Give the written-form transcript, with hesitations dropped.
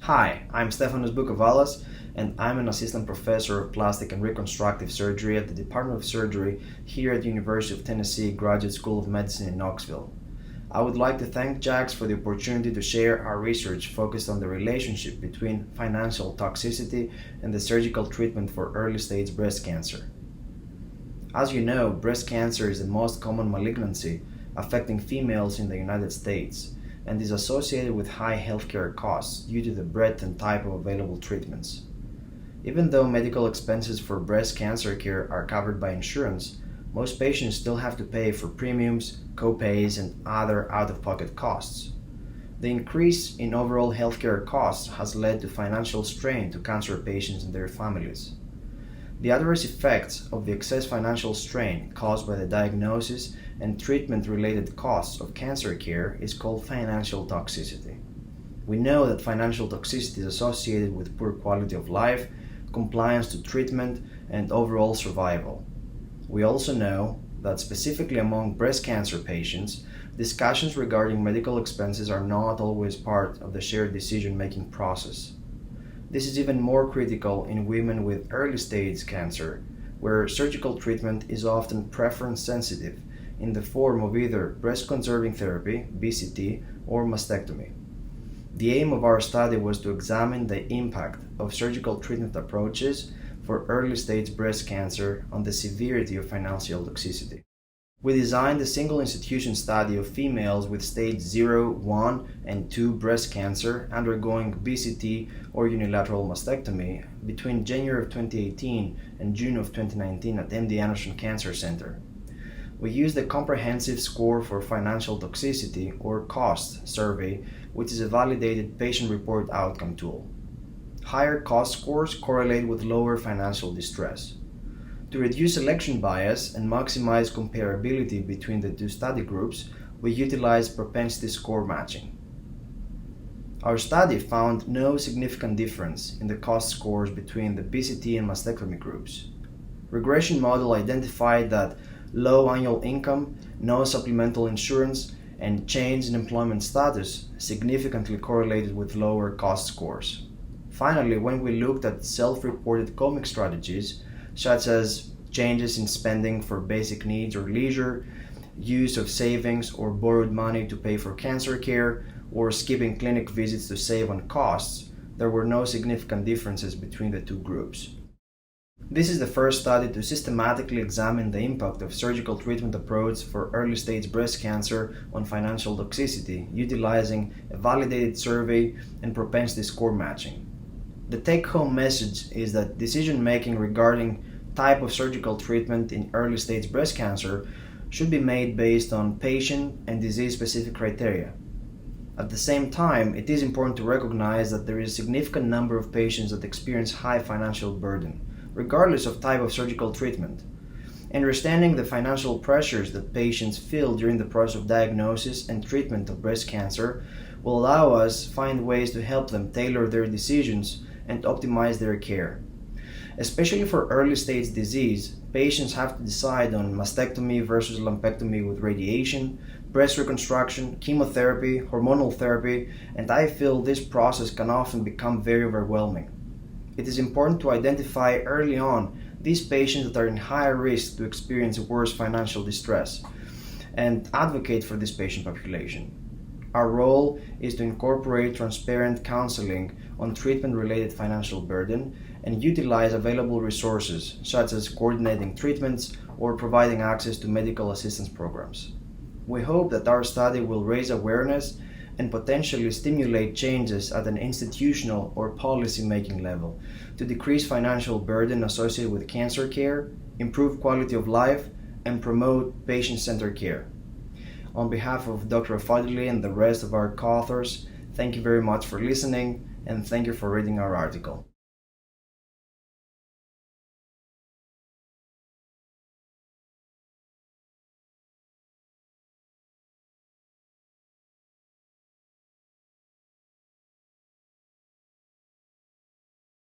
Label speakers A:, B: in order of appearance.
A: Hi, I'm Stefanos Boukovalas, and I'm an assistant professor of plastic and reconstructive surgery at the Department of Surgery here at the University of Tennessee Graduate School of Medicine in Knoxville. I would like to thank JACS for the opportunity to share our research focused on the relationship between financial toxicity and the surgical treatment for early-stage breast cancer. As you know, breast cancer is the most common malignancy affecting females in the United States and is associated with high healthcare costs due to the breadth and type of available treatments. Even though medical expenses for breast cancer care are covered by insurance, most patients still have to pay for premiums, co-pays, and other out-of-pocket costs. The increase in overall healthcare costs has led to financial strain to cancer patients and their families. The adverse effects of the excess financial strain caused by the diagnosis and treatment-related costs of cancer care is called financial toxicity. We know that financial toxicity is associated with poor quality of life, compliance to treatment, and overall survival. We also know that specifically among breast cancer patients, discussions regarding medical expenses are not always part of the shared decision-making process. This is even more critical in women with early-stage cancer, where surgical treatment is often preference-sensitive in the form of either breast-conserving therapy, BCT, or mastectomy. The aim of our study was to examine the impact of surgical treatment approaches for early-stage breast cancer on the severity of financial toxicity. We designed a single-institution study of females with stage 0, 1, and 2 breast cancer undergoing BCT or unilateral mastectomy between January of 2018 and June of 2019 at MD Anderson Cancer Center. We used a comprehensive score for financial toxicity or COST survey, which is a validated patient report outcome tool. Higher COST scores correlate with lower financial distress. To reduce selection bias and maximize comparability between the two study groups, we utilized propensity score matching. Our study found no significant difference in the COST scores between the BCT and mastectomy groups. Regression model identified that low annual income, no supplemental insurance, and change in employment status significantly correlated with lower COST scores. Finally, when we looked at self-reported coping strategies, such as changes in spending for basic needs or leisure, use of savings or borrowed money to pay for cancer care, or skipping clinic visits to save on costs, there were no significant differences between the two groups. This is the first study to systematically examine the impact of surgical treatment approach for early-stage breast cancer on financial toxicity, utilizing a validated survey and propensity score matching. The take-home message is that decision-making regarding type of surgical treatment in early-stage breast cancer should be made based on patient and disease-specific criteria. At the same time, it is important to recognize that there is a significant number of patients that experience high financial burden, regardless of type of surgical treatment. Understanding the financial pressures that patients feel during the process of diagnosis and treatment of breast cancer will allow us find ways to help them tailor their decisions and optimize their care. Especially for early-stage disease, patients have to decide on mastectomy versus lumpectomy with radiation, breast reconstruction, chemotherapy, hormonal therapy, and I feel this process can often become very overwhelming. It is important to identify early on these patients that are in higher risk to experience worse financial distress and advocate for this patient population. Our role is to incorporate transparent counseling on treatment-related financial burden and utilize available resources such as coordinating treatments or providing access to medical assistance programs. We hope that our study will raise awareness and potentially stimulate changes at an institutional or policy-making level to decrease financial burden associated with cancer care, improve quality of life, and promote patient-centered care. On behalf of Dr. Offodile and the rest of our co-authors, thank you very much for listening, and thank you for reading our article.